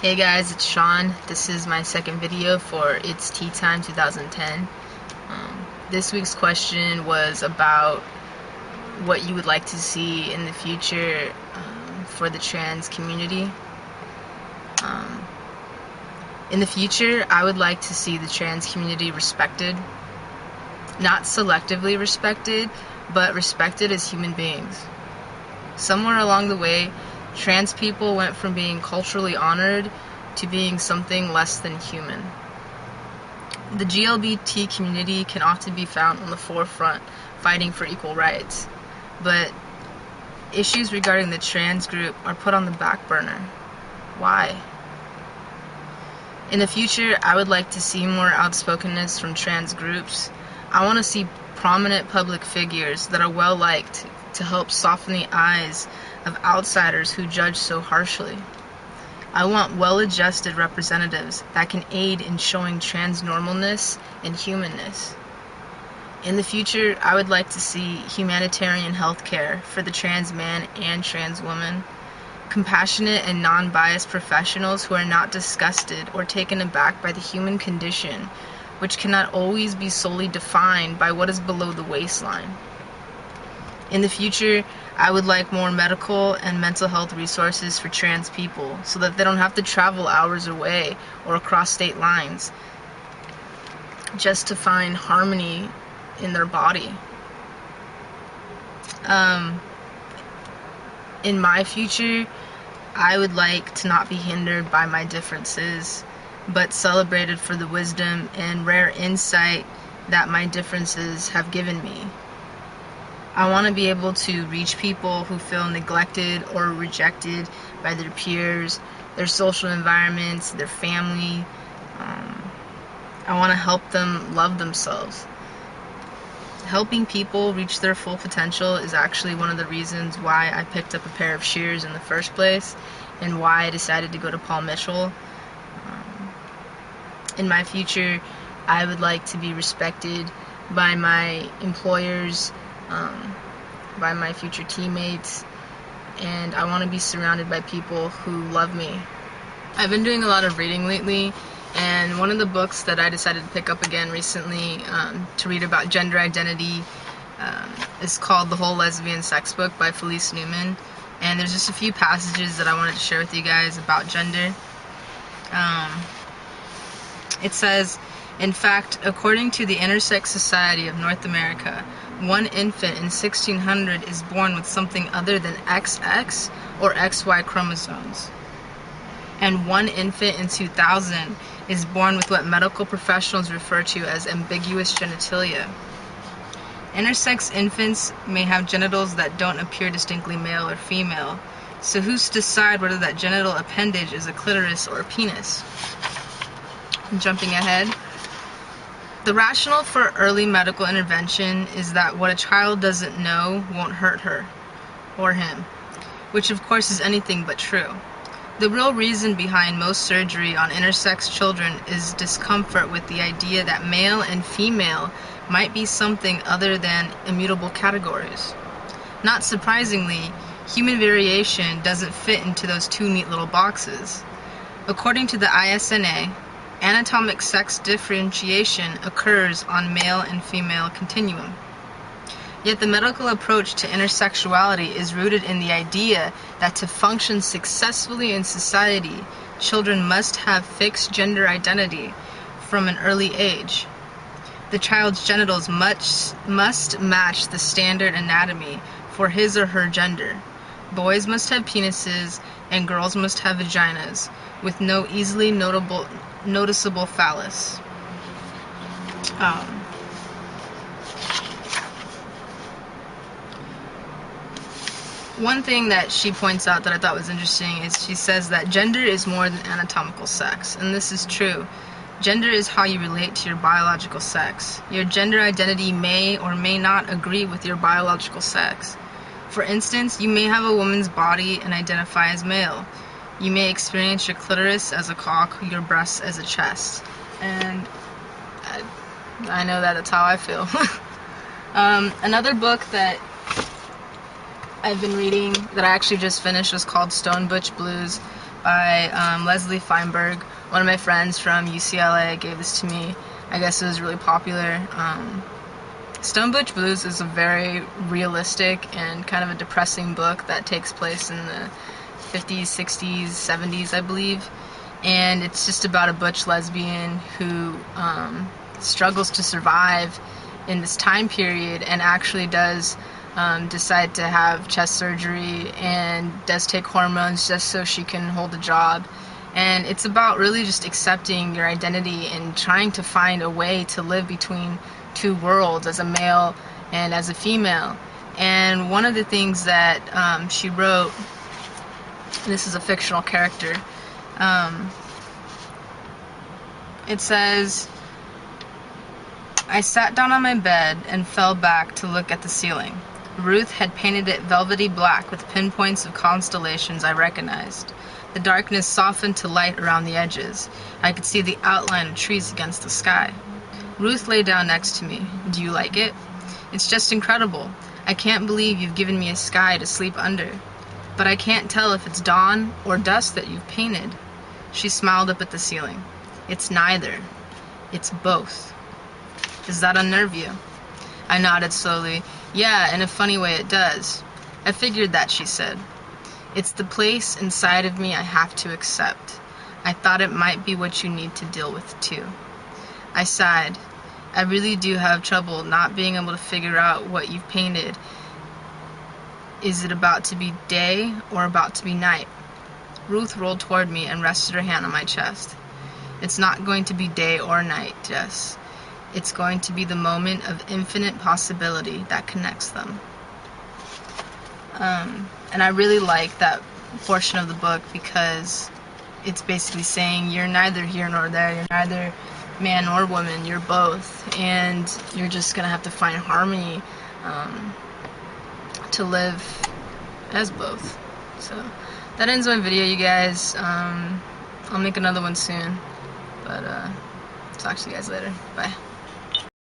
Hey guys, it's Shawn. This is my second video for itsTtime2010. This week's question was about what you would like to see in the future for the trans community. In the future, I would like to see the trans community respected. Not selectively respected, but respected as human beings. Somewhere along the way, trans people went from being culturally honored to being something less than human. The GLBT community can often be found on the forefront, fighting for equal rights, but issues regarding the trans group are put on the back burner. Why? In the future, I would like to see more outspokenness from trans groups. I want to see prominent public figures that are well liked to help soften the eyes of outsiders who judge so harshly. I want well-adjusted representatives that can aid in showing trans normalness and humanness. In the future, I would like to see humanitarian health care for the trans man and trans woman, compassionate and non-biased professionals who are not disgusted or taken aback by the human condition, which cannot always be solely defined by what is below the waistline. In the future, I would like more medical and mental health resources for trans people so that they don't have to travel hours away or across state lines just to find harmony in their body. In my future, I would like to not be hindered by my differences, but celebrated for the wisdom and rare insight that my differences have given me. I want to be able to reach people who feel neglected or rejected by their peers, their social environments, their family. I want to help them love themselves. Helping people reach their full potential is actually one of the reasons why I picked up a pair of shears in the first place and why I decided to go to Paul Mitchell. In my future, I would like to be respected by my employers, by my future teammates, and I want to be surrounded by people who love me. I've been doing a lot of reading lately, and one of the books that I decided to pick up again recently to read about gender identity is called The Whole Lesbian Sex Book by Felice Newman, and there's just a few passages that I wanted to share with you guys about gender. It says, "In fact, according to the Intersex Society of North America, one infant in 1600 is born with something other than XX or XY chromosomes. And one infant in 2000 is born with what medical professionals refer to as ambiguous genitalia. Intersex infants may have genitals that don't appear distinctly male or female, so who's to decide whether that genital appendage is a clitoris or a penis?" Jumping ahead. "The rationale for early medical intervention is that what a child doesn't know won't hurt her or him, which of course is anything but true. The real reason behind most surgery on intersex children is discomfort with the idea that male and female might be something other than immutable categories. Not surprisingly, human variation doesn't fit into those two neat little boxes. According to the ISNA, anatomic sex differentiation occurs on male and female continuum. Yet the medical approach to intersexuality is rooted in the idea that to function successfully in society, children must have fixed gender identity from an early age. The child's genitals must match the standard anatomy for his or her gender. Boys must have penises and girls must have vaginas, with no easily noticeable phallus." One thing that she points out that I thought was interesting is she says that gender is more than anatomical sex, and this is true. Gender is how you relate to your biological sex. Your gender identity may or may not agree with your biological sex. For instance, you may have a woman's body and identify as male. You may experience your clitoris as a cock, your breasts as a chest. And I know that that's how I feel. Another book that I've been reading that I actually just finished was called Stone Butch Blues by Leslie Feinberg. One of my friends from UCLA gave this to me. I guess it was really popular. Stone Butch Blues is a very realistic and kind of a depressing book that takes place in the 50s, 60s, 70s, I believe. And it's just about a butch lesbian who struggles to survive in this time period and actually does decide to have chest surgery and does take hormones just so she can hold a job. And it's about really just accepting your identity and trying to find a way to live between two worlds as a male and as a female. And one of the things that she wrote, this is a fictional character, it says, "I sat down on my bed and fell back to look at the ceiling. Ruth had painted it velvety black with pinpoints of constellations I recognized. The darkness softened to light around the edges. I could see the outline of trees against the sky. Ruth lay down next to me. Do you like it? It's just incredible. I can't believe you've given me a sky to sleep under. But I can't tell if it's dawn or dust that you've painted." She smiled up at the ceiling. "It's neither. It's both. Does that unnerve you?" I nodded slowly. "Yeah, in a funny way it does." "I figured that," she said. "It's the place inside of me I have to accept. I thought it might be what you need to deal with too." I sighed. "I really do have trouble not being able to figure out what you've painted. Is it about to be day or about to be night?" Ruth rolled toward me and rested her hand on my chest. "It's not going to be day or night, Jess. It's going to be the moment of infinite possibility that connects them." And I really like that portion of the book because it's basically saying you're neither here nor there. You're neither man or woman. You're both. And you're just going to have to find harmony to live as both. So that ends my video, you guys. I'll make another one soon. But talk to you guys later. Bye.